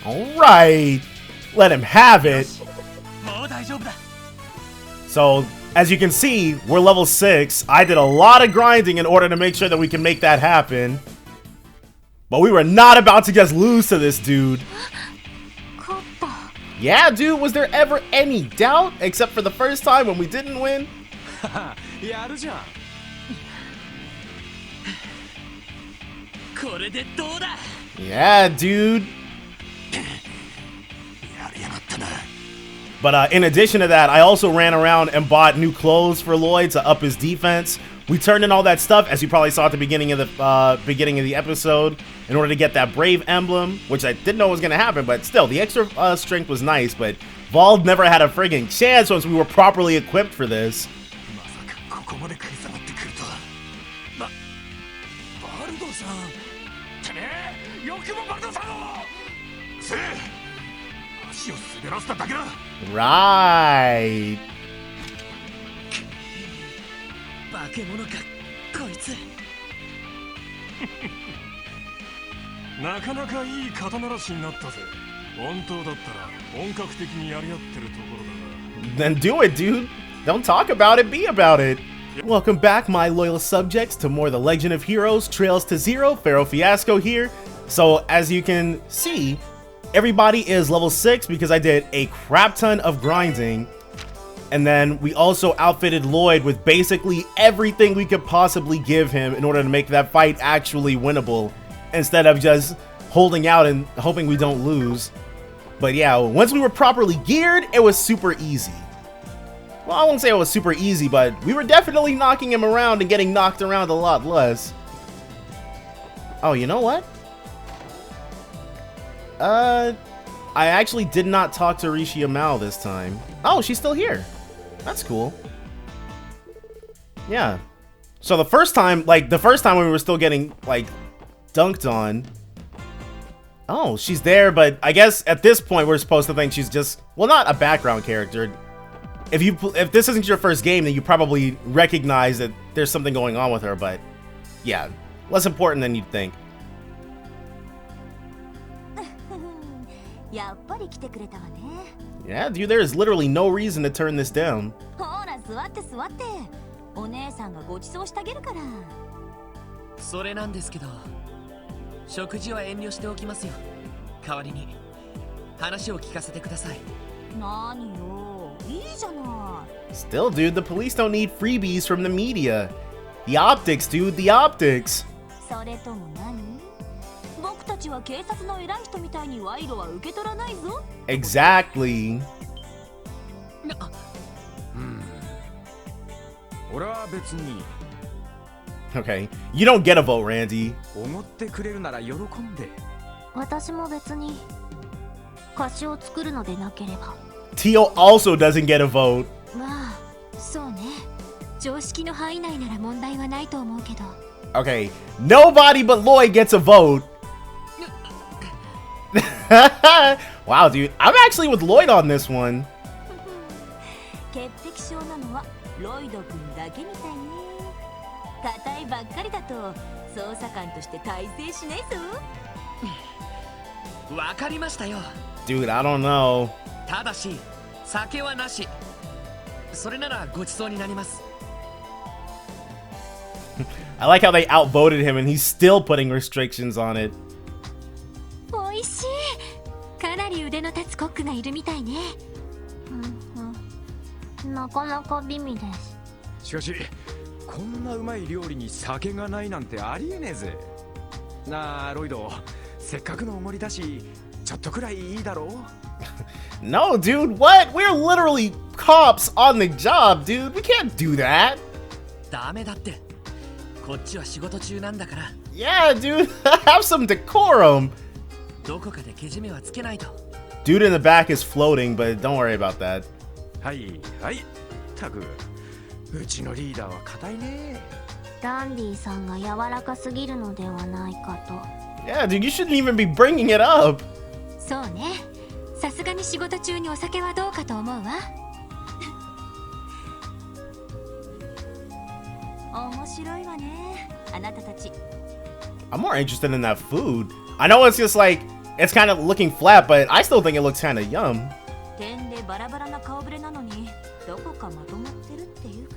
Alright, let him have it. So, as you can see, we're level 6. I did a lot of grinding in order to make sure that we can make that happen. But we were not about to just lose to this dude. Yeah, dude, was there ever any doubt? Except for the first time when we didn't win? Yeah, dude. But in addition to that, I also ran around and bought new clothes for Lloyd to up his defense. We turned in all that stuff, as you probably saw at the beginning of the episode, in order to get that Brave emblem, which I didn't know was going to happen, but still, the extra strength was nice, but Vald never had a friggin' chance once we were properly equipped for this. Right. 化け物かこいつなかなかいい刀らしになったぜ本当だったら本格的にやり合ってるところだな Then do it, dude. Don't talk about it, be about it. Welcome back, my loyal subjects, to more The Legend of Heroes Trails to Zero. Pharaoh Fiasco here. So, as you can see, everybody is level 6 because I did a crap ton of grinding. And then we also outfitted Lloyd with basically everything we could possibly give him in order to make that fight actually winnable, instead of just holding out and hoping we don't lose. But yeah, once we were properly geared, it was super easy. Well, I won't say it was super easy, but we were definitely knocking him around and getting knocked around a lot less. Oh, you know what? I actually did not talk to Rishi Amal this time. Oh, she's still here. That's cool. Yeah. So the first time when we were still getting, like, dunked on. Oh, she's there, but I guess at this point we're supposed to think she's just, well, not a background character. If this isn't your first game, then you probably recognize that there's something going on with her, but yeah, less important than you'd think. Yeah, dude, there is literally no reason to turn this down. Still, dude, the police don't need freebies from the media. The optics, dude, the optics. Exactly. Okay, you don't get a vote, Randy. Tio also doesn't get a vote. Okay, nobody but Lloyd gets a vote. Wow, dude, I'm actually with Lloyd on this one. Dude, I don't know. I like how they outvoted him and he's still putting restrictions on it. No, dude, what? We're literally cops on the job, dude. We can't do that. Yeah, dude, have some decorum. Dude in the back is floating, but don't worry about that. ダンディさんが柔らかすぎるのではないかと。 Yeah, dude, you shouldn't even be bringing it up. そうね、さすがに仕事中にお酒はどうかと思うわ。面白いわね、あなたたち。 I'm more interested in that food. I know it's just like, it's kind of looking flat, but I still think it looks kind of yum. 点でバラバラな顔ぶれなのにどこかまとまってるっていうか。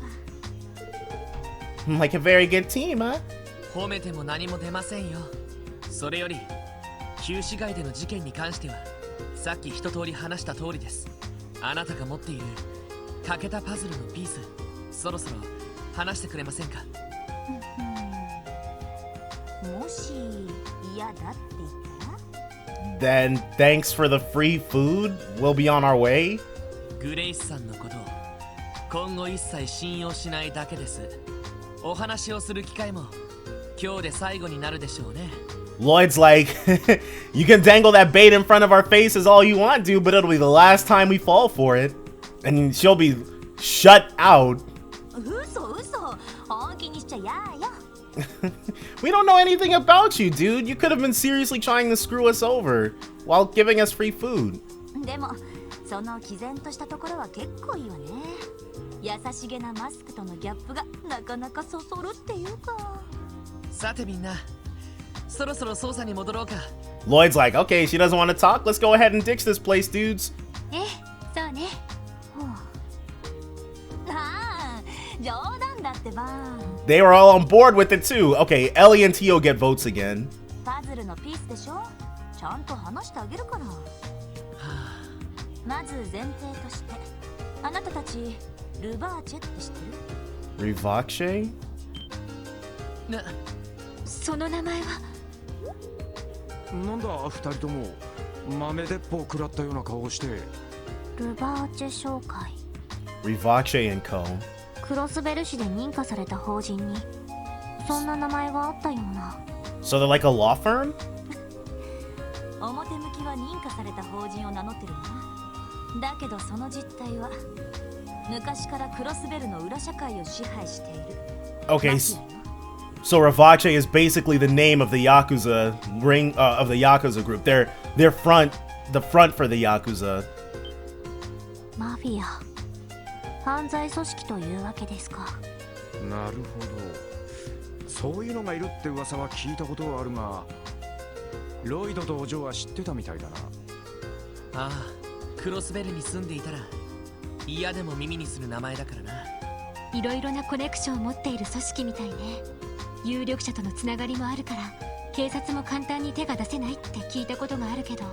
Like a very good team, huh? 褒めても何も出ませんよ。それより旧市街での事件に関してはさっき一通り話した通りです。あなたが持っている欠けたパズルのピース、そろそろ話してくれませんか？もし嫌だって言ったら Then thanks for the free food. We'll be on our way. グレイスさんのことを今後一切信用しないだけです。お話をする機会も今日で最後になるでしょうね。 Lloyd's like, you can dangle that bait in front of our faces all you want, dude, but it'll be the last time we fall for it. And she'll be shut out. 嘘嘘、本気にしちゃやよ。 We don't know anything about you, dude. You could have been seriously trying to screw us over while giving us free food. でもその毅然としたところは結構いいわね。優しげなマスクとのギャップがなかなかそそるっていうか。さてみんな、そろそろ捜査に戻ろうか。 Lloyd's like, okay, she doesn't want to talk. Let's go ahead and ditch this place, dudes. ええ、そうね。ああ、冗談だってば。 They were all on board with it too. Okay, Ellie and Tio get votes again. パズルのピースでしょ。ちゃんと話してあげるから。まず前提として、あなたたちルバーチェって知ってる？ Revache? その名前は。なんだ二人とも豆鉄砲食らったような顔をして。ルバーチェ商会、 Revache and Co. クロスベル市で認可された法人にそんな名前があったような。 So they're like a law firm? 表向きは認可された法人を名乗ってるわ。だけどその実態は昔からクロスベルの裏社会を支配している。 Okay, so Revache is basically the name of the Yakuza ring of the Yakuza group. They're the front for the Yakuza. マフィア、犯罪組織というわけですか。なるほど、そういうのがいるって噂は聞いたことはあるが、ロイドとお嬢は知ってたみたいだな。ああ、クロスベルに住んでいたら嫌でも耳にする名前だからな。いろいろなコネクションを持っている組織みたいね。有力者とのつながりもあるから警察も簡単に手が出せないって聞いたことがあるけど。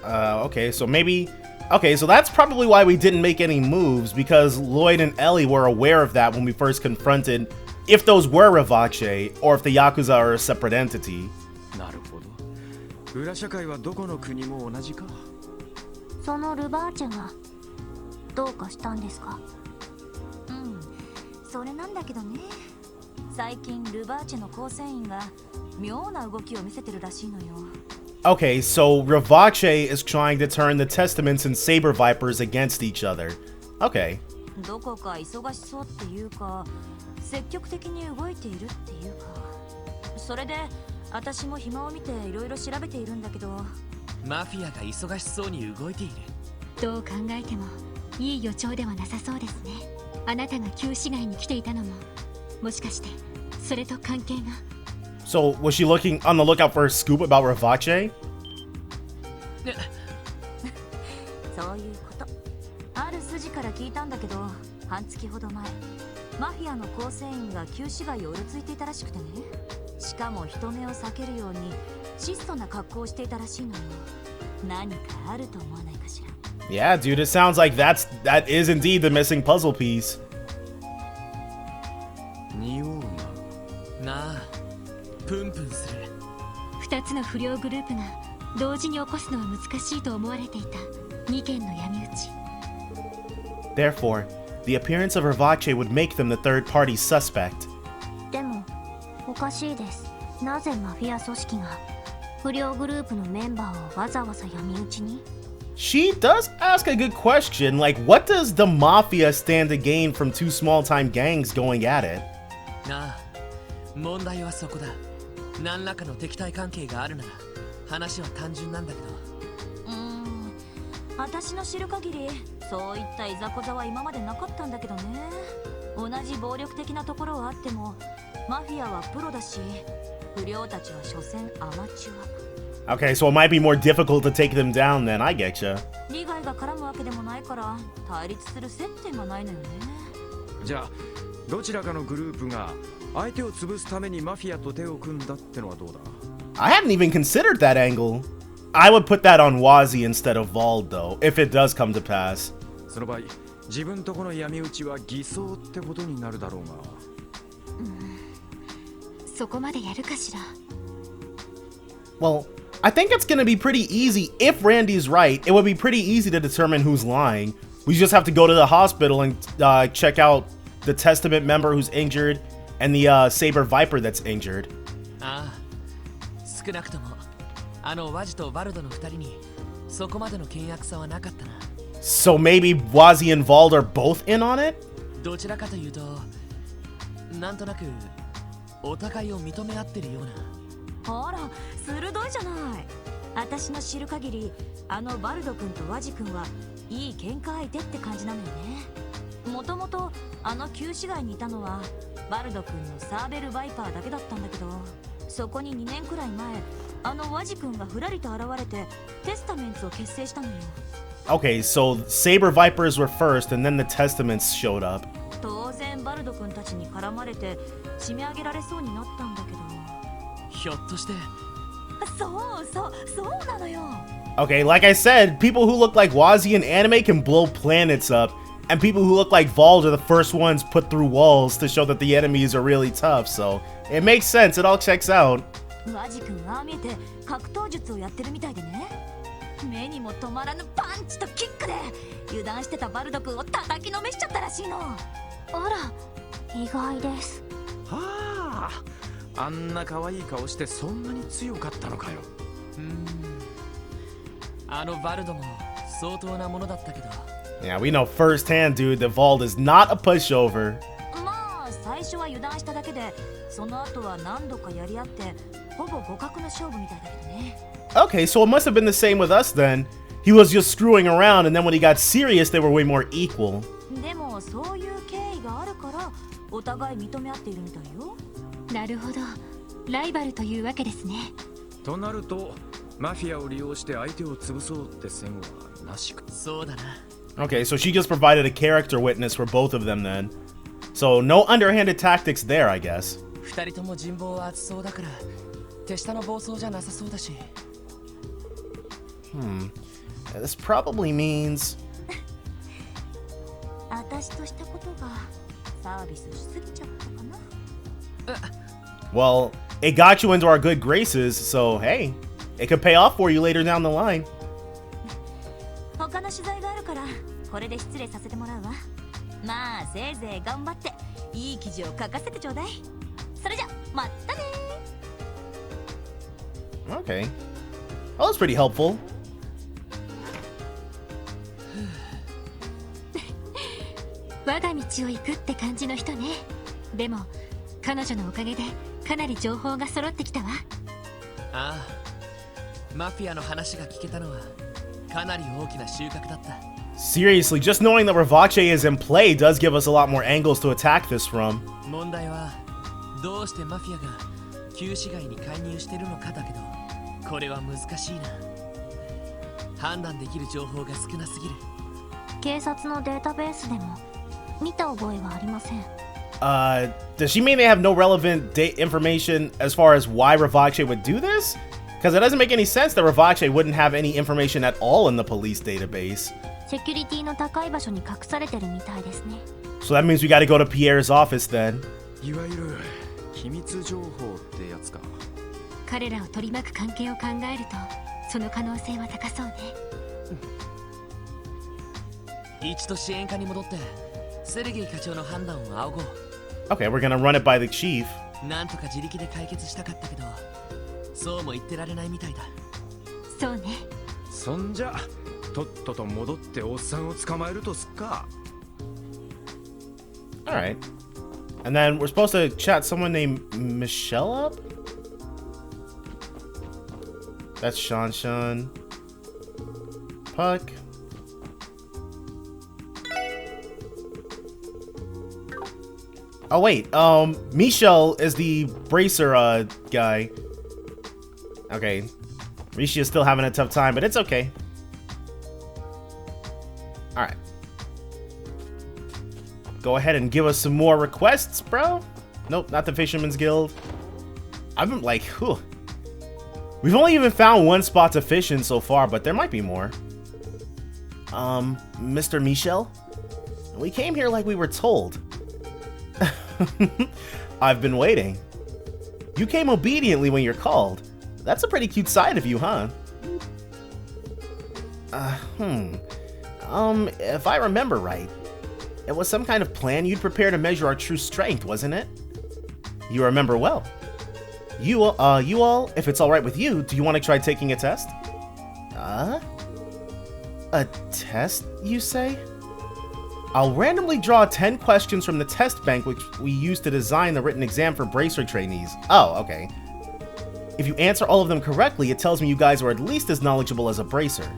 Okay, so maybe... Okay, so that's probably why we didn't make any moves, because Lloyd and Ellie were aware of that when we first confronted if those were Revache, or if the Yakuza are a separate entity. なるほど。裏社会はどこの国も同じか。そのルバーチェがどうかしたんですか？うん、それなんだけどね。最近ルバーチェの構成員が妙な動きを見せてるらしいのよ。 Okay, so Revache is trying to turn the Testaments and Saber Vipers against each other. Okay. どこか忙しそうっていうか積極的に動いているっていうか。それで私も暇を見ていろいろ調べているんだけど、マフィアが忙しそうに動いている。どう考えてもいい予兆ではなさそうですね。あなたが旧市街に来ていたのももしかしてそれと関係が。 So, was she looking on the lookout for a scoop about Revache? そういうこと。ある筋から聞いたんだけど、半月ほど前マフィアの構成員が旧市街をうろついていたらしくてね。しかも人目を避けるように質素な格好をしていたらしいのよ。何かあると思わないかしら。 Yeah, dude, it sounds like that is indeed the missing puzzle piece. 匂うな。なあ、プンプンする。2つの不良グループが同時に起こすのは難しいと思われていた2件の闇討ち。 Therefore, the appearance of Revache would make them the third-party suspect. でもおかしいです。なぜマフィア組織が不良グループのメンバーをわざわざ闇討ちに？ She does ask a good question, like, what does the Mafia stand to gain from two small-time gangs going at it? なあ、問題はそこだ。何らかの敵対関係があるなら話は単純なんだけど。私の知る限りそういったいざこざは今までなかったんだけどね。同じ暴力的なところはあってもマフィアはプロだし、不良たちは所詮アマチュア。 Okay, so it might be more difficult to take them down then. I getcha. 利害が絡むわけでもないから対立する接点がないのよね。じゃあどちらかのグループが相手を潰すためにマフィアと手を組んだってのはどうだ？ I hadn't even considered that angle. I would put that on Wazi instead of Vald, though, if it does come to pass. その場合自分とこの闇討ちは偽装ってことになるだろうが。そこまでやるかしら。 Well, I think it's gonna be pretty easy. If Randy's right, it would be pretty easy to determine who's lying. We just have to go to the hospital and check out the Testament member who's injured and the Saber Viper that's injured. ああ、少なくともあのワジとバルドの2人にそこまでの険悪さはなかったな。 So maybe Wazi and Vald are both in on it? どちらかというとなんとなくお互いを認め合ってるような。あら、鋭いじゃない。私の知る限りあのバルド君とワジ君はいい喧嘩相手って感じなのよね。もともとあの旧市街にいたのはバルド君のサーベルバイパーだけだったんだけど、そこに2年くらい前あのワジ君がふらりと現れてテスタメンツを結成したのよ。 Okay, so Saber Vipers were first and then the Testaments showed up. 当然バルド君たちに絡まれて締め上げられそうになったんだけど。ひょっとして。そうなのよ。 Okay, like I said, people who look like Wazi in anime can blow planets up, and people who look like Vald are the first ones put through walls to show that the enemies are really tough, so it makes sense, it all checks out. ワジ君はああ見えて格闘術をやってるみたいでね、目にも止まらぬパンチとキックで油断してたバルド君を叩きのめしちゃったらしいの。あら、意外です。はあ、あんな可愛い顔してそんなに強かったのかよ。あのバルドも相当なものだったけど。 Yeah, we know firsthand, dude, that Vald is not a pushover. まあ最初は油断しただけで、その後は何度かやり合ってほぼ互角の勝負みたいだけどね。 Okay, so it must have been the same with us then. He was just screwing around, and then when he got serious, they were way more equal. でもそういう経緯があるからお互い認め合っているみたいよ。なるほど、ライバルというわけですね。となるとマフィアを利用して相手を潰そうって線はなしか。そうだな。 Okay, so she just provided a character witness for both of them then. So no underhanded tactics there, I guess. 2人とも人望は厚そうだから手下の暴走じゃなさそうだし。This probably means... 私としたことがサービスしすぎちゃったかな。Well, it got you into our good graces, so hey, it could pay off for you later down the line. 他の取材があるからこれで失礼させてもらうわ。まあせいぜい頑張っていい記事を書かせてちょうだい。それじゃまたね。 Okay. That was pretty helpful. 我が道を行くって感じの人ね。でも彼女のおかげでかなり情報が揃ってきたわ。ああ、マフィアの話が聞けたのはかなり大きな収穫だった。 Seriously, just knowing that Revache is in play does give us a lot more angles to attack this from. 問題はどうしてマフィアが旧市街に介入してるのかだけど、これは難しいな。判断できる情報が少なすぎる。警察のデータベースでも見た覚えはありません。Does she mean they have no relevant information as far as why Revache would do this? Because it doesn't make any sense that Revache wouldn't have any information at all in the police database. セキュリティの高い場所に隠されてるみたいですね。 So that means we gotta go to Pierre's office then. いわゆる秘密情報ってやつか。彼らを取り巻く関係を考えるとその可能性は高そうね。一度支援課に戻ってセルゲイ課長の判断を仰ごう。 Okay, we're gonna run it by the chief. なんとか自力で解決したかったけど、そうも言ってられないみたいだ。そうね。そんじゃとっとと戻っておっさんを捕まえるとすっか。 Alright. And then we're supposed to chat someone named Michelle up? That's Shan. Puck. Oh wait, Michelle is the bracer guy. Okay. Rishi is still having a tough time, but it's okay. Alright. Go ahead and give us some more requests, bro. Nope, not the Fisherman's Guild. I'm like, whew. We've only even found one spot to fish in so far, but there might be more. Mr. Michel? We came here like we were told. I've been waiting. You came obediently when you're called. That's a pretty cute side of you, huh? If I remember right, it was some kind of plan you'd prepare to measure our true strength, wasn't it? You remember well. You all, if it's alright with you, do you want to try taking a test? A test, you say? I'll randomly draw 10 questions from the test bank which we used to design the written exam for bracer trainees. Oh, okay. If you answer all of them correctly, it tells me you guys are at least as knowledgeable as a bracer.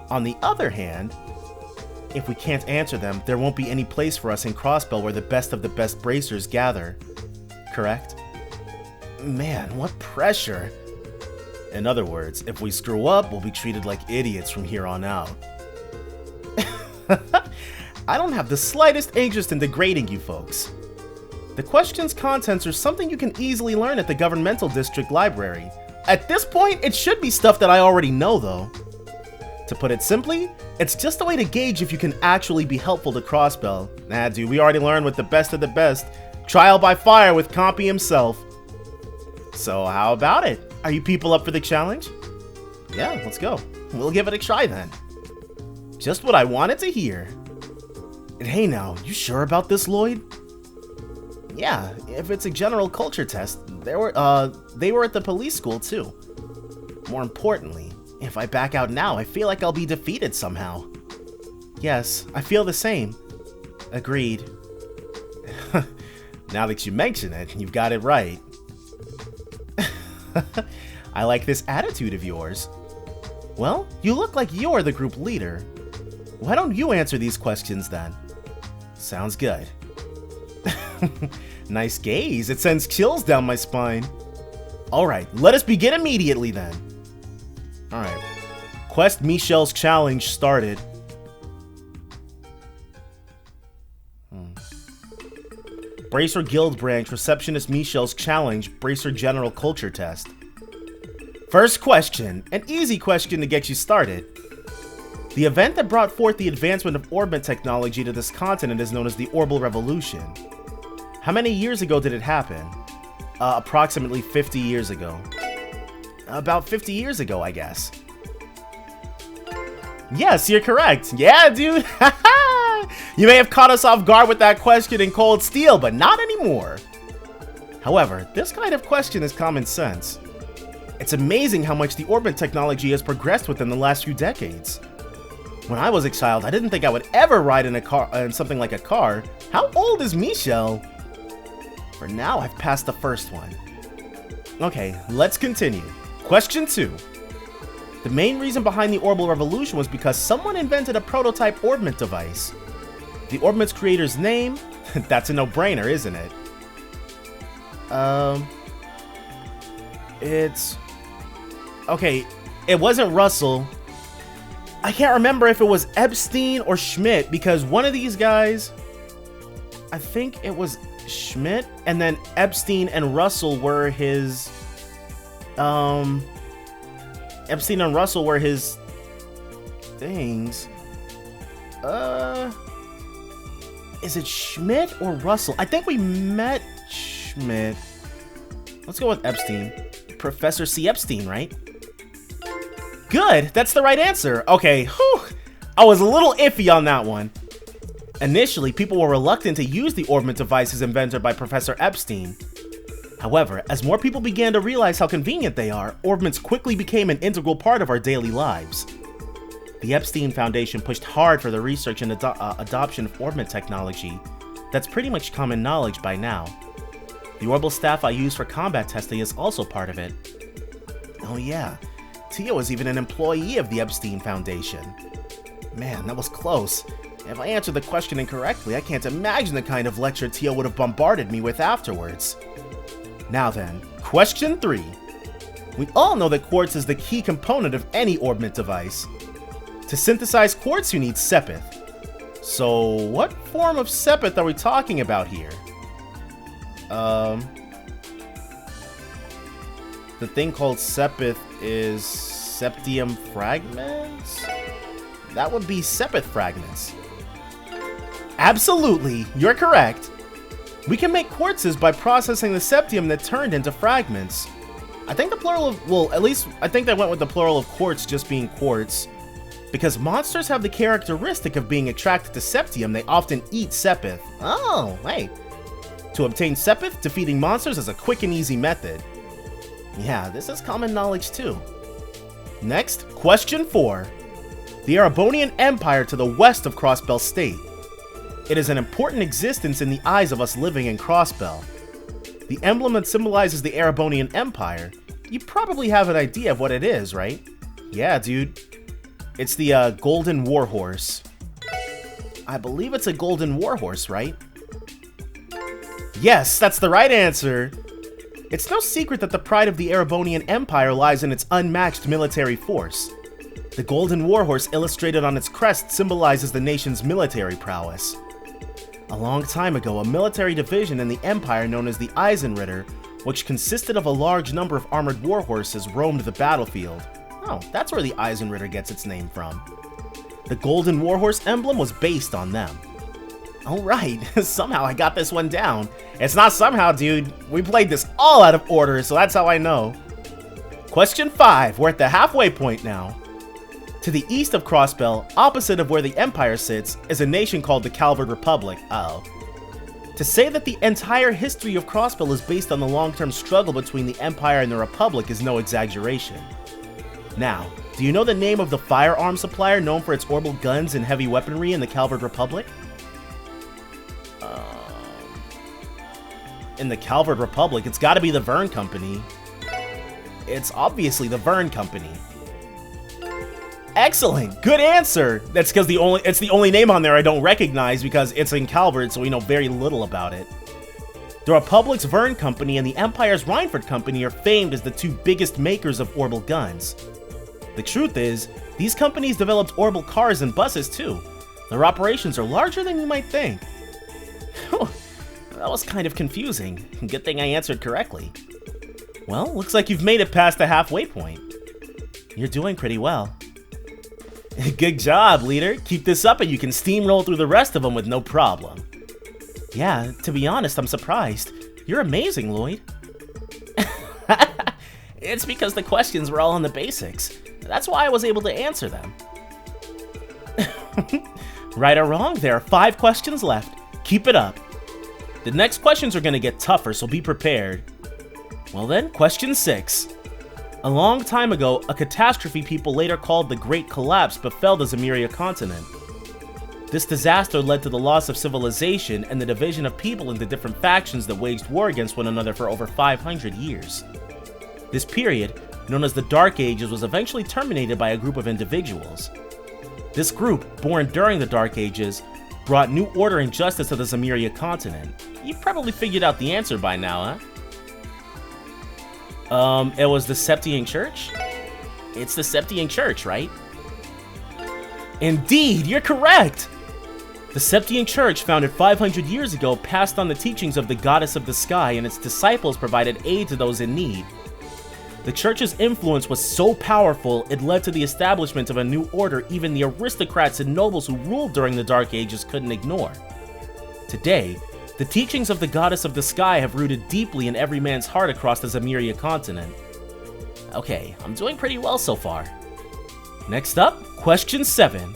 On the other hand, if we can't answer them, there won't be any place for us in Crossbell where the best of the best bracers gather. Correct? Man, what pressure. In other words, if we screw up, we'll be treated like idiots from here on out. I don't have the slightest interest in degrading you folks. The question's contents are something you can easily learn at the Governmental District Library. At this point, it should be stuff that I already know, though. To put it simply, it's just a way to gauge if you can actually be helpful to Crossbell. Nah, dude, we already learned with the best of the best. Trial by fire with Compy himself. So how about it? Are you people up for the challenge? Yeah, let's go. We'll give it a try then. Just what I wanted to hear. And hey now, you sure about this, Lloyd? Yeah, if it's a general culture test, they were at the police school too. More importantly, if I back out now, I feel like I'll be defeated somehow. Yes, I feel the same. Agreed. Now that you mention it, you've got it right. I like this attitude of yours. Well, you look like you're the group leader. Why don't you answer these questions then? Sounds good. Nice gaze, it sends chills down my spine. Alright, let us begin immediately then. Alright. Quest Michelle's challenge started. Bracer Guild Branch Receptionist Michelle's challenge Bracer General Culture Test. First question, an easy question to get you started. The event that brought forth the advancement of orbit technology to this continent is known as the Orbital Revolution. How many years ago did it happen? Approximately 50 years ago. About 50 years ago, I guess. Yes, you're correct. Yeah, dude. You may have caught us off guard with that question in Cold Steel, but not anymore. However, this kind of question is common sense. It's amazing how much the orbit technology has progressed within the last few decades. When I was a child, I didn't think I would ever ride in a car, in something like a car. How old is Michelle? For now, I've passed the first one. Okay, let's continue. Question 2. The main reason behind the Orbital Revolution was because someone invented a prototype orbit device. The orbit's creator's name? That's a no-brainer, isn't it? It's... Okay, it wasn't Russell. I can't remember if it was Epstein or Schmidt, because one of these guys... I think it was Schmidt, and then Epstein and Russell were his... Epstein and Russell were his... things. Is it Schmidt or Russell? I think we met Schmidt. Let's go with Epstein. Professor C. Epstein, right? Good, that's the right answer. Okay, whew. I was a little iffy on that one. Initially, people were reluctant to use the orbit devices invented by Professor Epstein. However, as more people began to realize how convenient they are, orbits quickly became an integral part of our daily lives. The Epstein Foundation pushed hard for the research and adoption of orbit technology, That's pretty much common knowledge by now. The orbital staff I use for combat testing is also part of it. Oh yeah, Tio is even an employee of the Epstein Foundation. Man, that was close. If I answered the question incorrectly, I can't imagine the kind of lecture Tio would have bombarded me with afterwards. Now then, question 3. We all know that quartz is the key component of any orbment device. To synthesize quartz, you need sepith. So, what form of sepith are we talking about here? The thing called sepith is septium fragments? That would be sepith fragments. Absolutely, you're correct. We can make quartzes by processing the septium that turned into fragments. I think the plural of, well, at least I think they went with the plural of quartz just being quartz. Because monsters have the characteristic of being attracted to septium, they often eat sepith. Oh, hey. To obtain sepith, defeating monsters is a quick and easy method. Yeah, this is common knowledge too. Next, question 4. The Erebonian Empire to the west of Crossbell State. It is an important existence in the eyes of us living in Crossbell. The emblem that symbolizes the Erebonian Empire, you probably have an idea of what it is, right? Yeah, dude. It's the Golden Warhorse. I believe it's a Golden Warhorse, right? Yes, that's the right answer. It's no secret that the pride of the Erebonian Empire lies in its unmatched military force. The Golden Warhorse illustrated on its crest symbolizes the nation's military prowess. A long time ago, a military division in the Empire known as the Eisenritter, which consisted of a large number of armored warhorses, roamed the battlefield. Oh, that's where the Eisenritter gets its name from. The Golden Warhorse emblem was based on them. Alright, somehow I got this one down. It's not somehow, dude. We played this all out of order, so that's how I know. Question 5. We're at the halfway point now. To the east of Crossbell, opposite of where the Empire sits, is a nation called the Calvard Republic. Uh-oh. To say that the entire history of Crossbell is based on the long-term struggle between the Empire and the Republic is no exaggeration. Now, do you know the name of the firearm supplier known for its orbital guns and heavy weaponry in the Calvard Republic? In the Calvard Republic, it's gotta be the Vern Company. It's obviously the Vern Company. Excellent, good answer! That's because it's the only name on there I don't recognize because it's in Calvard, so we know very little about it. The Republic's Vern Company and the Empire's Reinford Company are famed as the two biggest makers of orbital guns. The truth is, these companies developed orbital cars and buses too. Their operations are larger than you might think. That was kind of confusing. Good thing I answered correctly. Well, looks like you've made it past the halfway point. You're doing pretty well. Good job, leader. Keep this up and you can steamroll through the rest of them with no problem. Yeah, to be honest, I'm surprised. You're amazing, Lloyd. It's because the questions were all on the basics. That's why I was able to answer them. Right or wrong, there are 5 questions left. Keep it up. The next questions are going to get tougher, so be prepared. Well then, question 6. A long time ago, a catastrophe people later called the Great Collapse befell the Zemuria continent. This disaster led to the loss of civilization and the division of people into different factions that waged war against one another for over 500 years. This period, known as the Dark Ages, was eventually terminated by a group of individuals. This group, born during the Dark Ages, brought new order and justice to the Zemuria continent. You probably figured out the answer by now, huh? It was the Septian Church? It's the Septian Church, right? Indeed, you're correct! The Septian Church, founded 500 years ago, passed on the teachings of the Goddess of the Sky, and its disciples provided aid to those in need. The church's influence was so powerful, it led to the establishment of a new order even the aristocrats and nobles who ruled during the Dark Ages couldn't ignore. Today, the teachings of the Goddess of the Sky have rooted deeply in every man's heart across the Zemuria continent. Okay, I'm doing pretty well so far. Next up, question 7.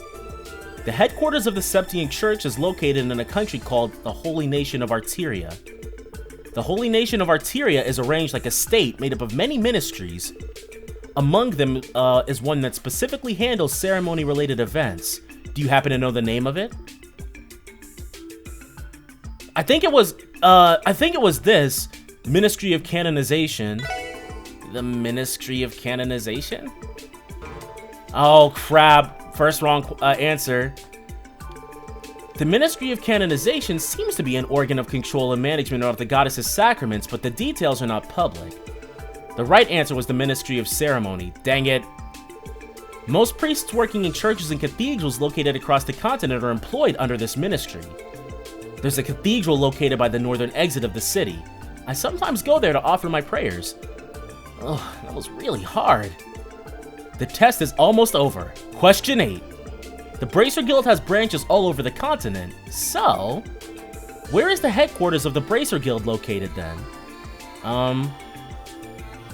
The headquarters of the Septian Church is located in a country called the Holy Nation of Arteria. The Holy Nation of Arteria is arranged like a state made up of many ministries. Among them is one that specifically handles ceremony-related events. Do you happen to know the name of it? I think it was this Ministry of Canonization. The Ministry of Canonization? Oh crap, first wrong answer. The Ministry of Canonization seems to be an organ of control and management of the goddess's sacraments, but the details are not public. The right answer was the Ministry of Ceremony. Dang it. Most priests working in churches and cathedrals located across the continent are employed under this ministry. There's a cathedral located by the northern exit of the city. I sometimes go there to offer my prayers. Ugh, that was really hard. The test is almost over. Question 8. The Bracer Guild has branches all over the continent, so where is the headquarters of the Bracer Guild located then?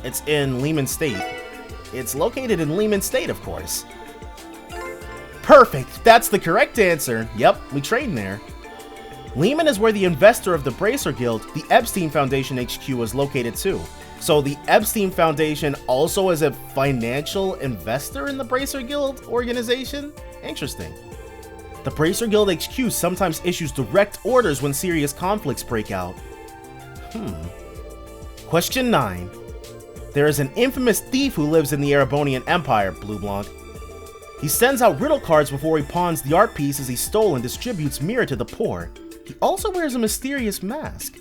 It's in Lehman State. It's located in Lehman State, of course. Perfect! That's the correct answer. Yep, we trained there. Lehman is where the investor of the Bracer Guild, the Epstein Foundation HQ, is located too. So the Epstein Foundation also is a financial investor in the Bracer Guild organization? Interesting. The Bracer Guild HQ sometimes issues direct orders when serious conflicts break out. Question 9. There is an infamous thief who lives in the Erebonian Empire, Blue Blanc. He sends out riddle cards before he pawns the art pieces he stole and distributes mirror to the poor. He also wears a mysterious mask.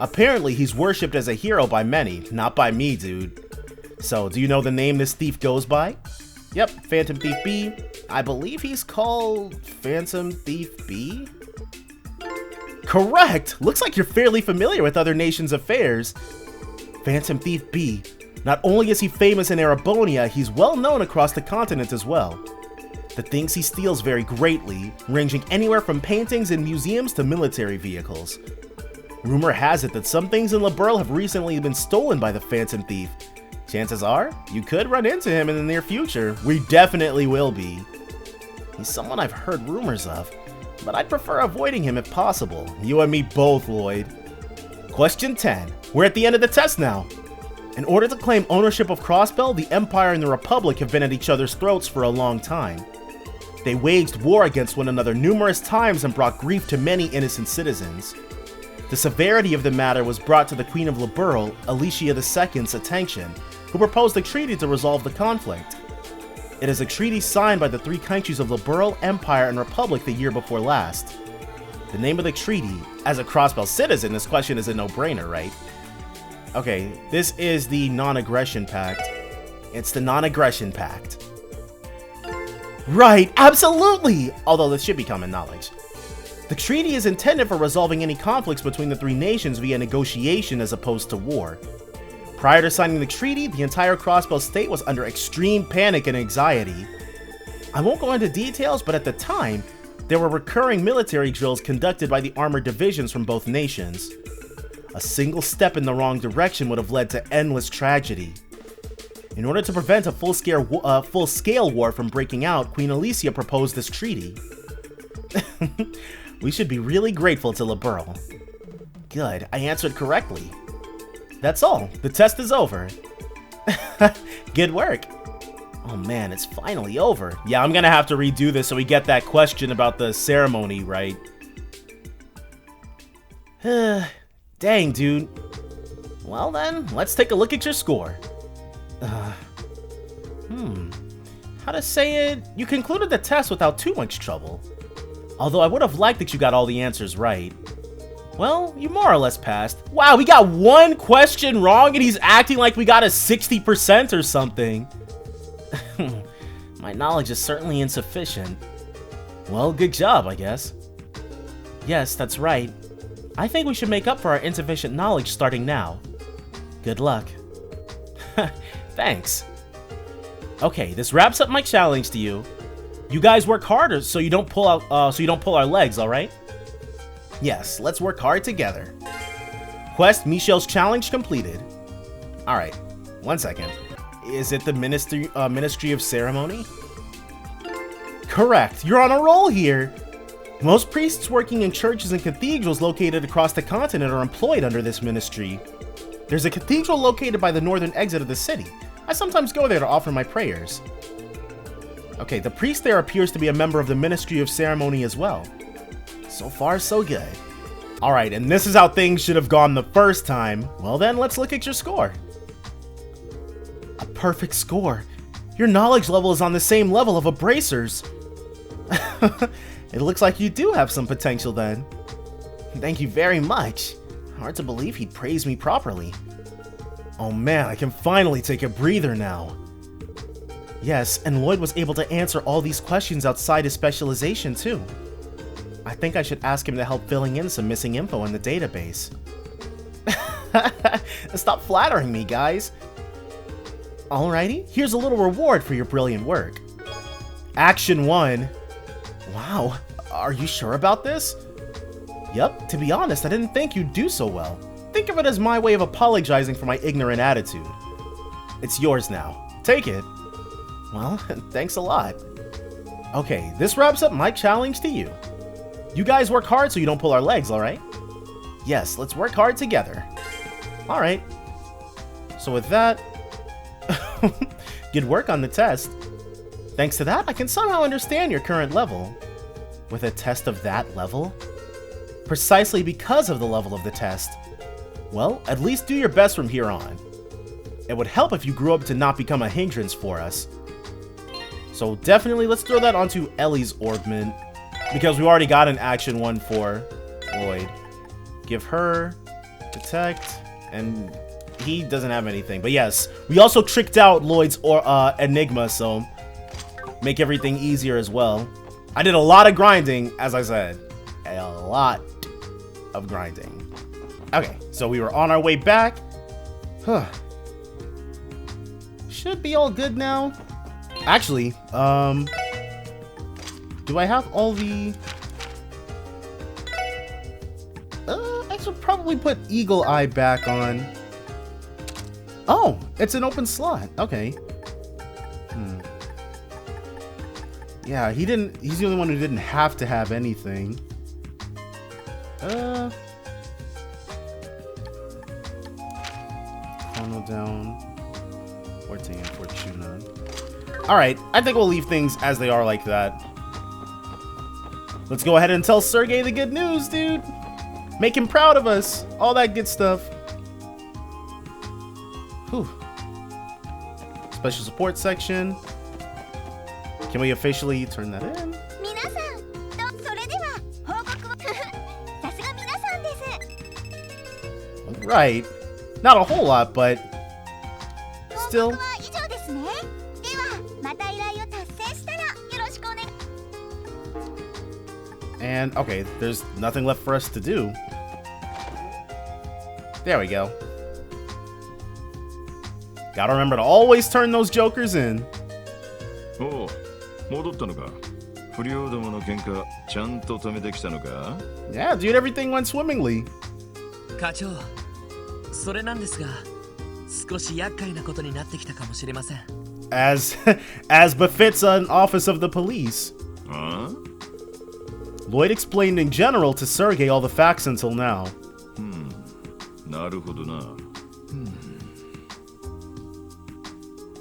Apparently, he's worshipped as a hero by many, not by me, dude. So, do you know the name this thief goes by? Yep, Phantom Thief B. I believe he's called Phantom Thief B? Correct! Looks like you're fairly familiar with other nations' affairs. Phantom Thief B. Not only is he famous in Erebonia, he's well known across the continent as well. The things he steals vary greatly, ranging anywhere from paintings in museums to military vehicles. Rumor has it that some things in Liberl have recently been stolen by the Phantom Thief. Chances are, you could run into him in the near future. We definitely will be. He's someone I've heard rumors of, but I'd prefer avoiding him if possible. You and me both, Lloyd. Question 10. We're at the end of the test now. In order to claim ownership of Crossbell, the Empire and the Republic have been at each other's throats for a long time. They waged war against one another numerous times and brought grief to many innocent citizens. The severity of the matter was brought to the Queen of Liberl, Alicia II's attention, who proposed a treaty to resolve the conflict. It is a treaty signed by the three countries of Liberl, Empire, and Republic the year before last. The name of the treaty, as a Crossbell citizen, this question is a no-brainer, right? Okay, this is the Non-Aggression Pact. It's the Non-Aggression Pact. Right, absolutely! Although this should be common knowledge. The treaty is intended for resolving any conflicts between the three nations via negotiation as opposed to war. Prior to signing the treaty, the entire Crossbell state was under extreme panic and anxiety. I won't go into details, but at the time, there were recurring military drills conducted by the armored divisions from both nations. A single step in the wrong direction would have led to endless tragedy. In order to prevent a full-scale war from breaking out, Queen Alicia proposed this treaty. We should be really grateful to Liberl. Good, I answered correctly. That's all. The test is over. Good work. Oh man, it's finally over. Yeah, I'm gonna have to redo this so we get that question about the ceremony right. Dang, dude. Well then, let's take a look at your score. How to say it? You concluded the test without too much trouble. Although I would have liked that you got all the answers right. Well, you more or less passed. Wow, we got one question wrong and he's acting like we got a 60% or something. My knowledge is certainly insufficient. Well, good job, I guess. Yes, that's right. I think we should make up for our insufficient knowledge starting now. Good luck. Thanks. Okay, this wraps up my challenge to you. You guys work harder so you don't pull our legs, all right? Yes, let's work hard together. Quest Michelle's challenge completed. All right, 1 second. Is it the Ministry of Ceremony? Correct. You're on a roll here. Most priests working in churches and cathedrals located across the continent are employed under this ministry. There's a cathedral located by the northern exit of the city. I sometimes go there to offer my prayers. Okay, the priest there appears to be a member of the Ministry of Ceremony as well. So far, so good. Alright, and this is how things should have gone the first time. Well then, let's look at your score. A perfect score. Your knowledge level is on the same level of a bracer's. It looks like you do have some potential then. Thank you very much. Hard to believe he'd praise me properly. Oh man, I can finally take a breather now. Yes, and Lloyd was able to answer all these questions outside his specialization too. I think I should ask him to help filling in some missing info in the database. Stop flattering me, guys. Alrighty, here's a little reward for your brilliant work. Action 1. Wow, are you sure about this? Yup, to be honest, I didn't think you'd do so well. Think of it as my way of apologizing for my ignorant attitude. It's yours now. Take it. Well, thanks a lot. Okay, this wraps up my challenge to you. You guys work hard so you don't pull our legs, alright? Yes, let's work hard together. Alright. So with that, good work on the test. Thanks to that, I can somehow understand your current level. With a test of that level? Precisely because of the level of the test. Well, at least do your best from here on. It would help if you grew up to not become a hindrance for us. So definitely let's throw that onto Ellie's orbment, because we already got an action 1 for Lloyd. Give her detect, and he doesn't have anything. But yes, we also tricked out Lloyd's enigma, so make everything easier as well. I did a lot of grinding, as I said. A lot of grinding. Okay, so we were on our way back. Should be all good now. Actually, do I have all the... I should probably put Eagle Eye back on. Oh, it's an open slot. Okay. Yeah, he's the only one who didn't have to have anything. Chrono down. Forte and Fortuna. Alright, I think we'll leave things as they are like that. Let's go ahead and tell Sergey the good news, dude. Make him proud of us. All that good stuff. Whew. Special support section. Can we officially turn that in? Right. Not a whole lot, but still. And, okay, there's nothing left for us to do. There we go. Gotta remember to always turn those jokers in. Oh, 戻ったのか。不良どもの喧嘩ちゃんと止めてきたのか。Yeah, dude, everything went swimmingly. 課長、それなんですが、少し厄介なことになってきたかもしれません。As befits an office of the police. Huh? Lloyd explained in general to Sergey all the facts until now. なるほどな。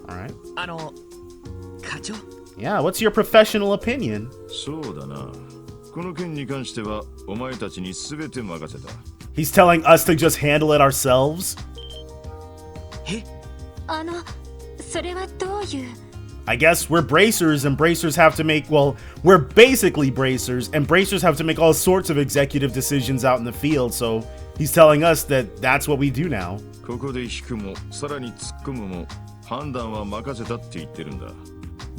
Alright. 課長? Yeah, what's your professional opinion? そうだな。この件に関してはお前たちに全て任せた。He's telling us to just handle it ourselves? え？それはどういう I guess we're bracers and bracers have to make, well, we're basically bracers and bracers have to make all sorts of executive decisions out in the field, so he's telling us that that's what we do now. ここで引くもさらに突っ込むも判断は任せたって言ってるんだ。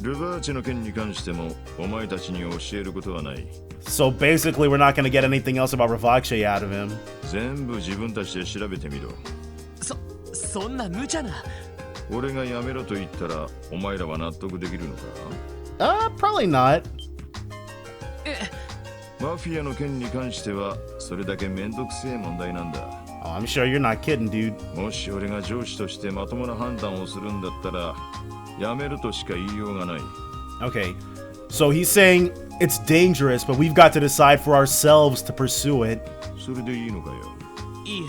ルバーチの件に関してもお前たちに教えることはない。So basically we're not going to get anything else about Revache out of him. 全部自分たちで調べてみろ。そんな無茶な。俺がやめろと言ったらお前らは納得できるのか？ Probably not. マフィアの件に関してはそれだけめんどくせえ問題なんだ。Oh, I'm sure you're not kidding, dude. もし俺が上司としてまともな判断をするんだったらやめるとしか言いようがない。 Okay, so he's saying it's dangerous, but we've got to decide for ourselves to pursue it. それでいいのかよ。いいえ。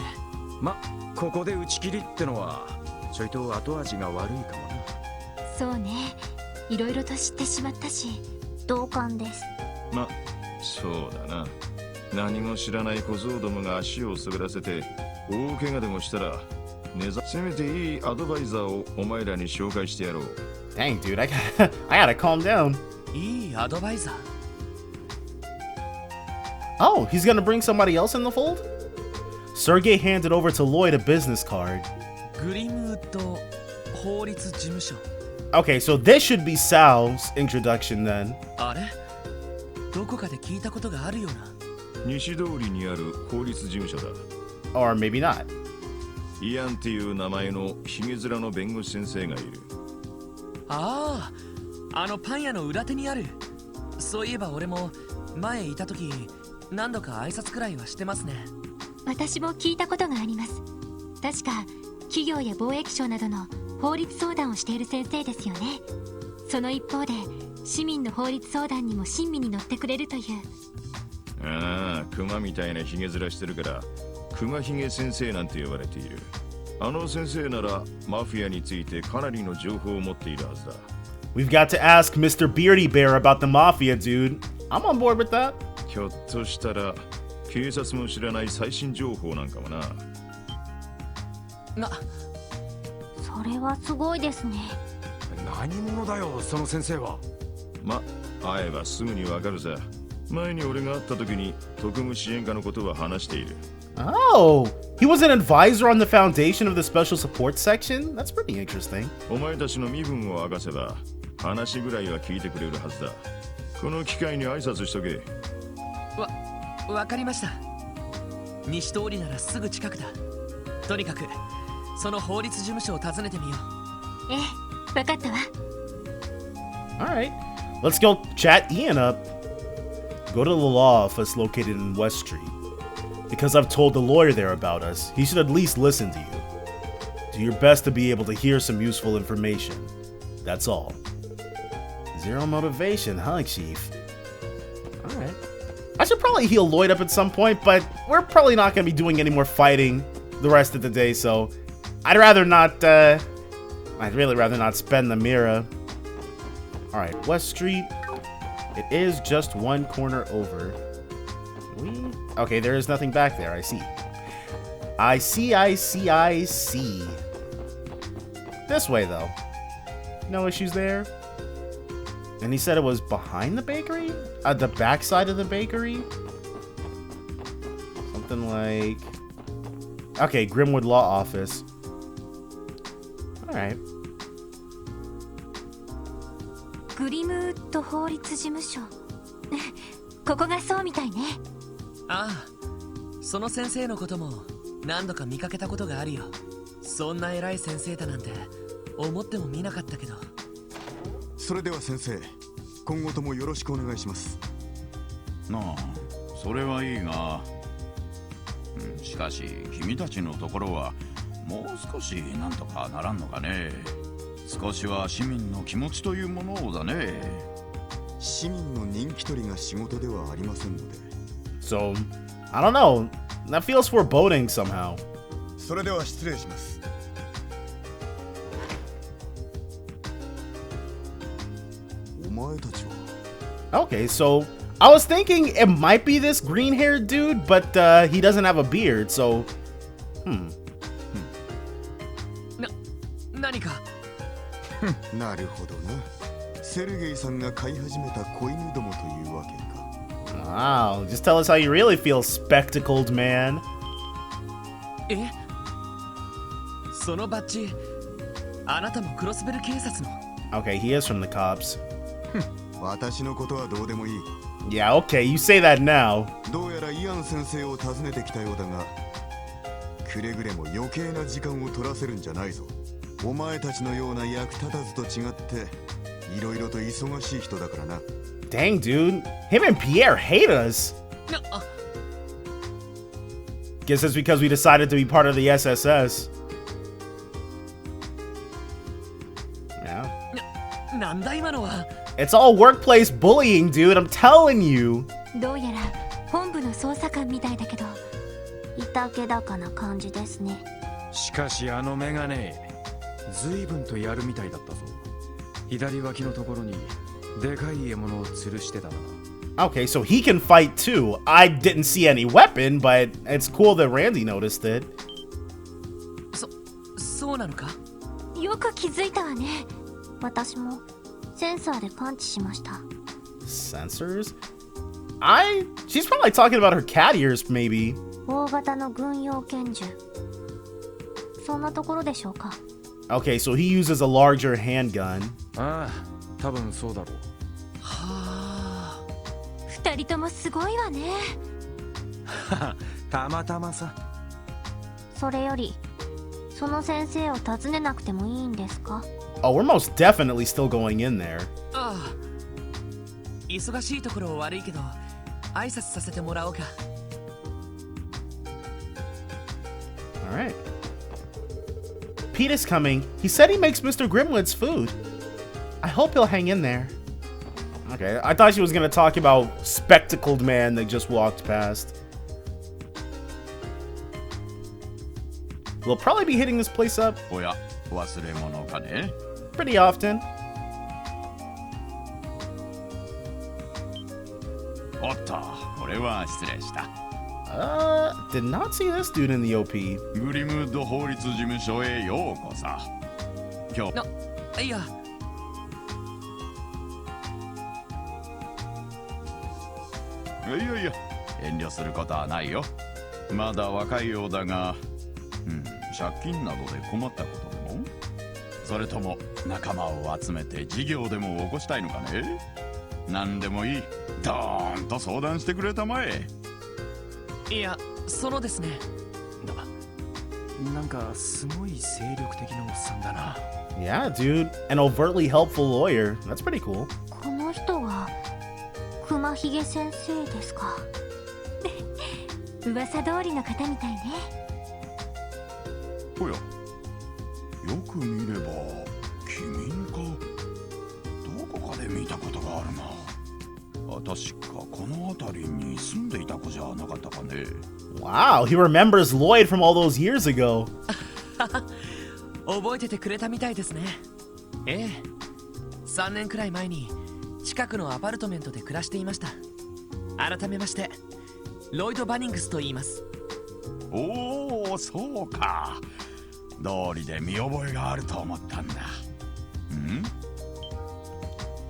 ここで打ち切りってのはちょいと後味が悪いかもな。そうね、いろいろと知ってしまったし同感です。そうだな。何も知らない小僧どもが足を滑らせて大怪我でもしたらせめていいアドバイザーをお前らに紹介してやろう。 Dang, dude, I gotta calm down. いいアドバイザー。 Oh, he's gonna bring somebody else in the fold? Sergey handed over to Lloyd a business card. グリムウッド法律事務所。 Okay, so this should be Sal's introduction then. あれどこかで聞いたことがあるような。西通りにある法律事務所だ。 Or maybe not. イアンっていう名前のヒゲ面の弁護士先生がいる。ああ、あのパン屋の裏手にある。そういえば俺も前いた時何度か挨拶くらいはしてますね。私も聞いたことがあります。確か企業や貿易商などの法律相談をしている先生ですよね。その一方で市民の法律相談にも親身に乗ってくれるという。ああ、クマみたいなヒゲ面してるからクマヒゲ先生なんて呼ばれている。あの先生ならマフィアについてかなりの情報を持っているはずだ。 We've got to ask Mr. Beardy Bear about the mafia, dude. I'm on board with that. ひょっとしたら警察も知らない最新情報なんかもな。それはすごいですね。何者だよその先生は。ま、会えばすぐにわかるさ。前に俺が会った時に特務支援課のことは話している。 Oh, he was an advisor on the foundation of the special support section? That's pretty interesting. お前たちの身分を明かせば話ぐらいは聞いてくれるはずだ。この機会に挨拶しとけ。わかりました。西通りならすぐ近くだ。とにかくその法律事務所を訪ねてみよう。ええ、わかったわ。 Alright, let's go chat Ian up. Go to the law office located in West Street. Because I've told the lawyer there about us, he should at least listen to you. Do your best to be able to hear some useful information. That's all. Zero motivation, huh, Chief? Alright. I should probably heal Lloyd up at some point, but we're probably not going to be doing any more fighting the rest of the day, so I'd rather not, I'd really rather not spend the Mira. Alright, West Street. It is just one corner over. Okay, there is nothing back there, I see. I see. This way, though. No issues there. And he said it was behind the bakery? At the backside of the bakery? Something like... Okay, Grimwood Law Office. Alright. グリムウッド法律事務所。ここがそうみたいね。ああ、その先生のことも何度か見かけたことがあるよ。そんな偉い先生だなんて思ってもみなかったけど。それでは先生、今後ともよろしくお願いします。なあ、それはいいが、しかし君たちのところはもう少しなんとかならんのかね。少しは市民の気持ちというものをだね。市民の人気取りが仕事ではありませんので。So, I don't know. That feels foreboding somehow. それでは失礼します。お前たちは。 Okay, so I was thinking it might be this green-haired dude, but he doesn't have a beard, so...何かなるほどな。セルゲイさんが飼い始めた子犬どもというわけか。Wow, just tell us how you really feel, spectacled man. え？そのバッジ、あなたもクロスベル警察の。 Okay, he is from the cops. 私のことはどうでもいい。 Yeah, okay, you say that now. どうやらイアン先生を訪ねてきたようだが、くれぐれも余計な時間を取らせるんじゃないぞ。お前たちのような役立たずと違って、いろいろと忙しい人だからな。Dang, dude. Him and Pierre hate us. Guess it's because we decided to be part of the SSS. Yeah. なんだ今のは。It's all workplace bullying, dude. I'm telling you. どうやら本部の捜査官みたいだけど、いたけだかな感じですね。しかしあのメガネ、随分とやるみたいだったぞ。左脇のところにでかい獲物を吊るしてたな。Okay, so he can fight too. I didn't see any weapon, but it's cool that Randy noticed it. そうなのか？よく気づいたわね。私もセンサーでパンチしました。 Sensors? She's probably talking about her cat ears, maybe. 大型の軍用拳銃。そんなところでしょうか。 Okay, so he uses a larger handgun. ああ、多分そうだろう。はあ。二人ともすごいわね。たまたまさ。それより、その先生を訪ねなくてもいいんですか？ Oh, we're most definitely still going in there. ああ。忙しいところ悪いけど、挨拶させてもらおうか。All right. Pete is coming. He said he makes Mr. Grimwood's food. I hope he'll hang in there. Okay, I thought she was gonna talk about spectacled man that just walked past. We'll probably be hitting this place up おや、忘れ物かね？ pretty often. おっと、これは失礼した。Did not see this dude in the OP. グリムウッド法律事務所へようこそ。今日、いや、遠慮することはないよ。まだ若いようだが、借金などで困ったことでも？それとも仲間を集めて事業でも起こしたいのかね？何でもいい。ドーンと相談してくれたまえ。いや、そのですね。なんかすごい精力的なおっさんだな。 Yeah, dude. An overtly helpful lawyer. That's pretty cool. この人は熊ひげ先生ですか？噂通りの方みたいね。おや、よく見れば君かどこかで見たことがあるな。確かこの辺りに住んでいた子じゃなかったかね。 Wow, he remembers Lloyd from all those years ago. 覚えててくれたみたいですね。ええ。3年くらい前に近くのアパルトメントで暮らしていました。改めまして、ロイド・バニングスと言います。おお、そうか。道理で見覚えがあると思ったんだ。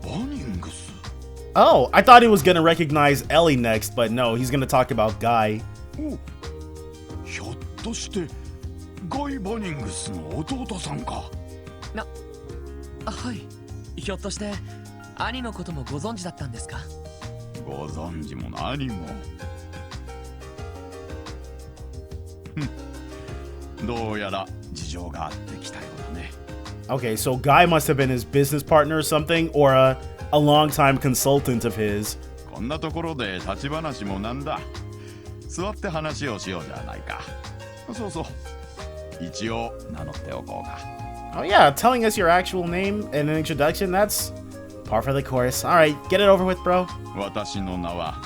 バニングス。 Oh, I thought he was gonna recognize Ellie next, but no, he's gonna talk about Guy. ひょっとしてガイ・バニングスの弟さんか？はい。ひょっとして兄のこともご存知だったんですか？ご存知も何も。どうやら事情があってきたようだね。 Okay, so Guy must have been his business partner or something, or a longtime consultant of his. こんなところで立ち話もなんだ。座って話をしようじゃないか。そうそう。一応名乗っておこうか。Oh yeah, telling us your actual name and an introduction, that's par for the course. Alright, get it over with, bro. 私の名は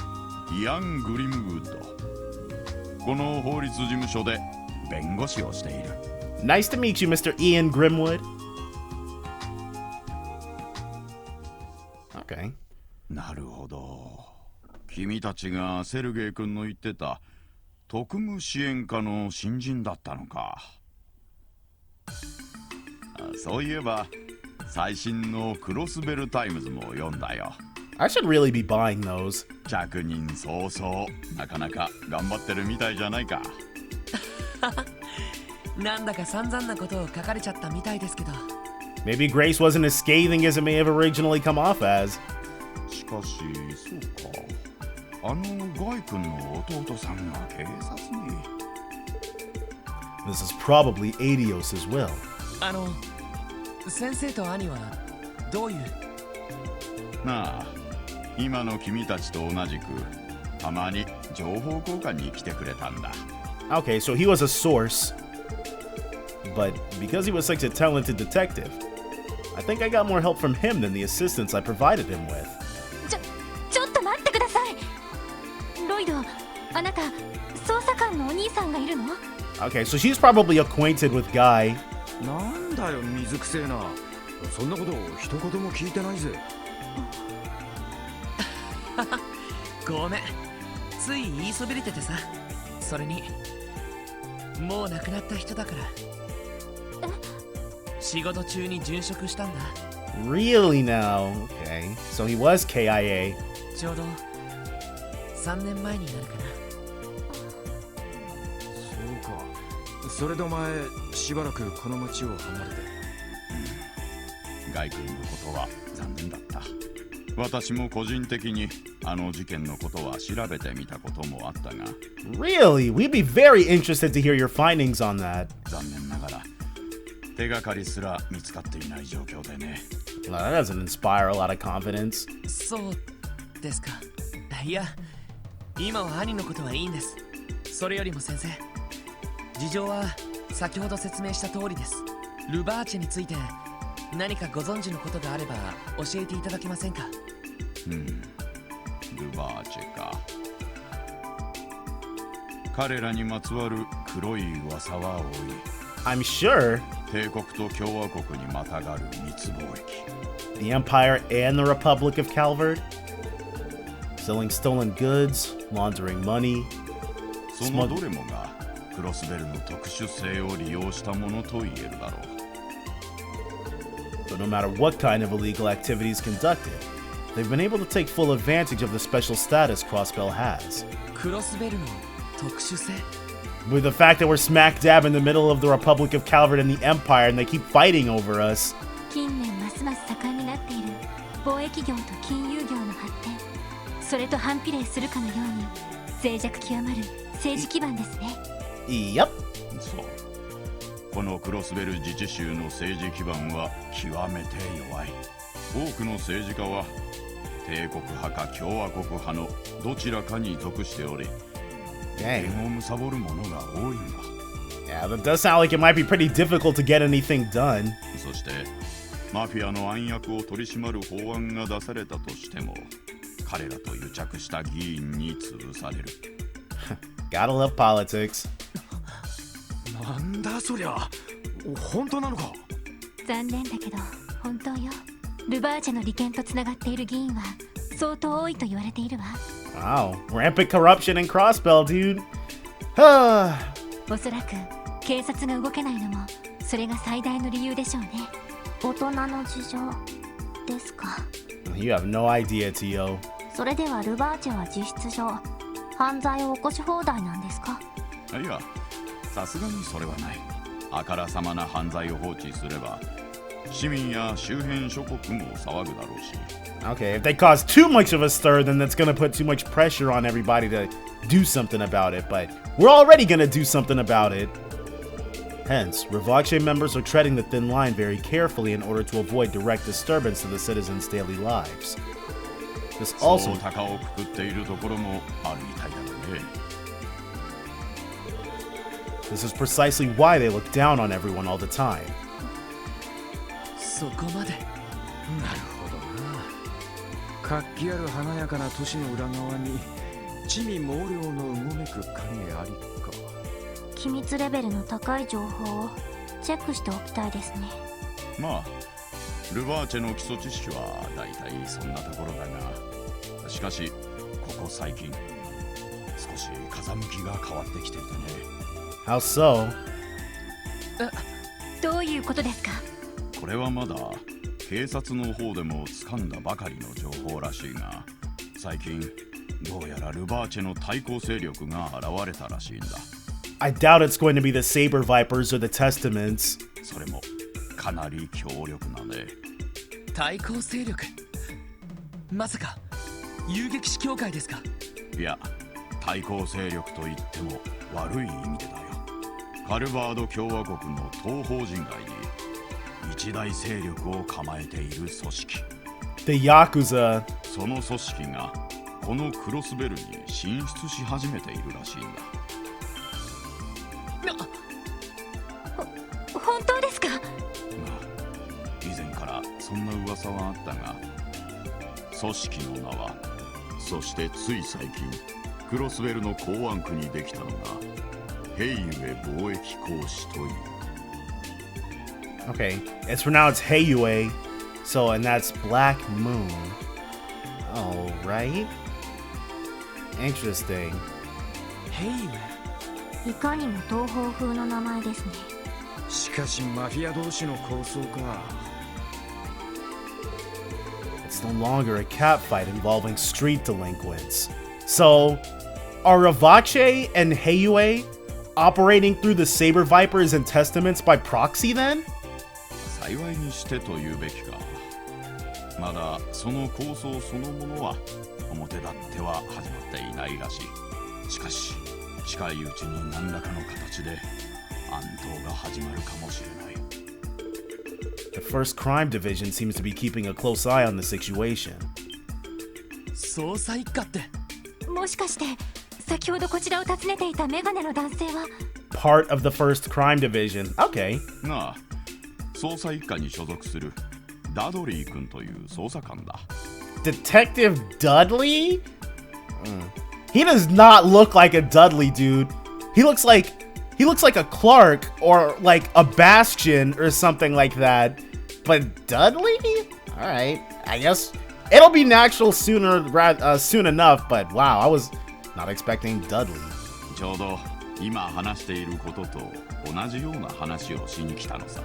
イアン・グリムウッド。この法律事務所で弁護士をしている。Nice to meet you, Mr. Ian Grimwood. Okay. なるほど。君たちがセルゲイ君の言ってた特務支援課の新人だったのか。そういえば最新のクロスベルタイムズも読んだよ。I should really be buying those. 着任早々、なかなか頑張ってるみたいじゃないか。なんだか散々なことを書かれちゃったみたいですけど。Maybe Grace wasn't as scathing as it may have originally come off as. しかし、そうか。ガイ君の弟さんが警察に。This is probably Adios's will. 先生と兄はどういう？なあ、今の君たちと同じくたまに情報交換に来てくれたんだ。 Okay, so he was a source. But because he was such a talented detective, I think I got more help from him than the assistance I provided him with. ちょっと待ってください。ロイド、あなた、捜査官のお兄さんがいるの？ Okay, so she's probably acquainted with Guy. なんだよ、水くせえな。そんなこと一言も聞いてないぜ。ごめん、つい言いそびれててさ。それにもう亡くなった人だから。仕事中に殉職したんだ。 Really now? Okay, so he was KIA. ちょうど3年前になるかな。そうか。それでお前しばらくこの町を離れて。ガイ君のことは残念だった。私も個人的にあの事件のことは調べてみたこともあったが。 Really? We'd be very interested to hear your findings on that. 残念ながら手がかりすら見つかっていない状況でね。Well, that doesn't inspire a lot of confidence. そうですか。いや、今は兄のことはいいんです。それよりも先生、事情は先ほど説明した通りです。ルバーチェについて何かご存知のことがあれば教えていただけませんか？ルバーチェか。彼らにまつわる黒い噂は多い。I'm sure 帝国と共和国にまたがる密貿易。 the Empire and the Republic of Calvert, selling stolen goods, laundering money. そのどれもがクロスベルの特殊性を利用したものと言えるだろう。 But no matter what kind of illegal activities conducted, they've been able to take full advantage of the special status Crossbell has. クロスベルの特殊性？ With the fact that we're smack dab in the middle of the Republic of Calvert and the Empire and they keep fighting over us. 近年ますます盛んになっている貿易業と金融業の発展、それと反比例するかのように脆弱極まる政治基盤ですね。 Yep. そう。このクロスベル自治州の政治基盤は極めて弱い。多くの政治家は帝国派か共和国派のどちらかに属しており、Dang. 権を貪る者が多いんだ。 Yeah, that does sound like it might be pretty difficult to get anything done. そしてマフィアの暗躍を取り締まる法案が出されたとしても、彼らと癒着した議員に潰される。Gotta love politics. なんだそりゃ。本当なのか？残念だけど本当よ。ルバーチェの利権とつながっている議員は相当多いと言われているわ。 Wow, rampant corruption in Crossbell, dude. Ah. おそらく警察が動けないのもそれが最大の理由でしょうね。大人の事情ですか。 You have no idea, Tio. それではルバーチェは実質上犯罪を起こし放題なんですか？いや、さすがにそれはない。あからさまな犯罪を放置すれば市民や周辺諸国も騒ぐだろうし。 Okay, if they cause too much of a stir, then that's gonna put too much pressure on everybody to do something about it, but we're already gonna do something about it. Hence, Revache members are treading the thin line very carefully in order to avoid direct disturbance to the citizens' daily lives. This そう also 高をくくっているところもあるみたいだね。 This is precisely why they look down on everyone all the time. そこまで。なるほどな。活気ある華やかな都市の裏側に地味猛量のうごめく影ありか。機密レベルの高い情報をチェックしておきたいですね。まあルバーチェの基礎知識はだいたいそんなところだが、しかしここ最近少し風向きが変わってきていてね。 How so? どういうことですか？これはまだ警察の方でも掴んだばかりの情報らしいが、最近どうやらルバーチェの対抗勢力が現れたらしいんだ。 I doubt it's going to be the Saber Vipers or the Testaments. それもかなり強力なね。対抗勢力？まさか遊撃士協会ですか？いや、対抗勢力といっても悪い意味でだよ。カルバード共和国の東方人街に一大勢力を構えている組織。 The Yakuza. その組織がこのクロスベルに進出し始めているらしいんだ。本当ですか？まあ、以前からそんな噂はあったが、組織の名は、そしてつい最近クロスベルの港湾区にできたのがヘイユエ貿易公使という。 Okay, it's pronounced Heiyue, so and that's Black Moon. All right. Interesting. Heiyue. いかにも東方風の名前ですね。しかしマフィア同士の抗争か。 It's no longer a cat fight involving street delinquents. So, are Revache and Heiyue operating through the Saber Vipers and Testaments by proxy then? 幸いにしてと言うべきか。まだその構想そのものは表立っては始まっていないらしい。しかし近いうちに何らかの形で暗闘が始まるかもしれない。 The first crime division seems to be keeping a close eye on the situation. 捜査一課ってもしかして先ほどこちらを訪ねていたメガネの男性は Part of the first crime division. Okay. が捜査一課に所属するダドリー君という捜査官だ。 Detective Dudley? He does not look like a Dudley, dude. He looks like a Clark or like a Bastion or something like that. But Dudley? All right, I guess it'll be natural soon enough. But wow, I was not expecting Dudley. ちょうど今話していることと同じような話をしに来たのさ。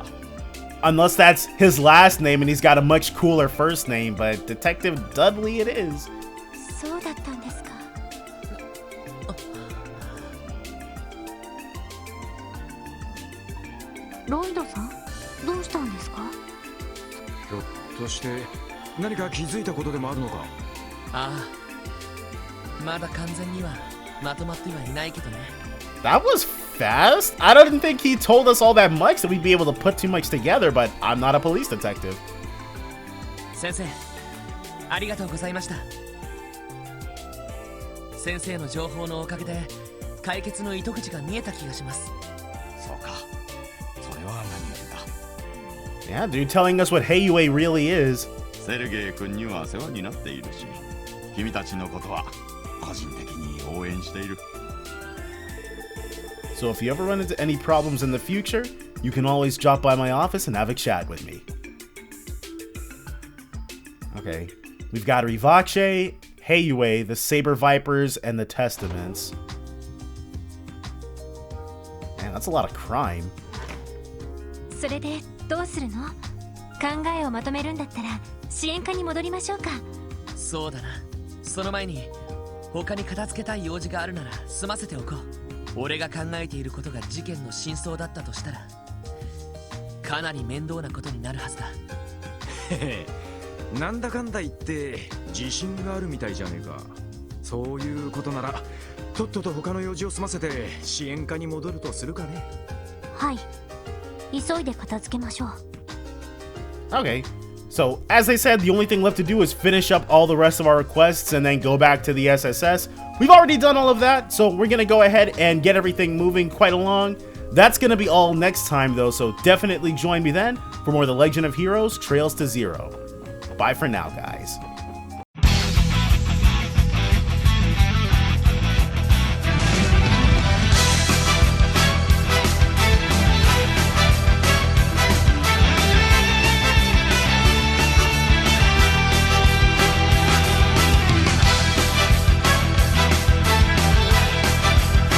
Unless that's his last name and he's got a much cooler first name, but Detective Dudley it is. そうだったんですか。ロイドさん、どうしたんですか？ひょっとして何か気づいたことでもあるのか？ああ、まだ完全にはまとまってはいないけどね。 That was fast. I didn't think he told us all that much that we'd be able to put too much together, but I'm not a police detective. 先生、ありがとうございました。先生の情報のおかげで解決の糸口が見えた気がします。そうか。それは何よりだ。 Yeah, dude, telling us what Heiyue really is. セルゲイ君には世話になっているし、君たちのことは個人的に応援している。 So if you ever run into any problems in the future, you can always drop by my office and have a chat with me. Okay, we've got Revache, Heiyue, the Saber Vipers, and the Testaments. Man, that's a lot of crime. それでどうするの？考えをまとめるんだったら支援課に戻りましょうか。そうだな。その前に他に片付けたい用事があるなら済ませておこう。俺が考えていることが事件の真相だったとしたらかなり面倒なことになるはずだ。へへ、なんだかんだ言って自信があるみたいじゃねえか。そういうことならとっとと他の用事を済ませて支援課に戻るとするかね。はい、急いで片付けましょう。 Okay, so as they said, the only thing left to do is finish up all the rest of our requests and then go back to the SSS. We've already done all of that, so we're gonna go ahead and get everything moving quite along. That's gonna be all next time though, so definitely join me then for more The Legend of Heroes Trails to Zero. Bye for now, guys.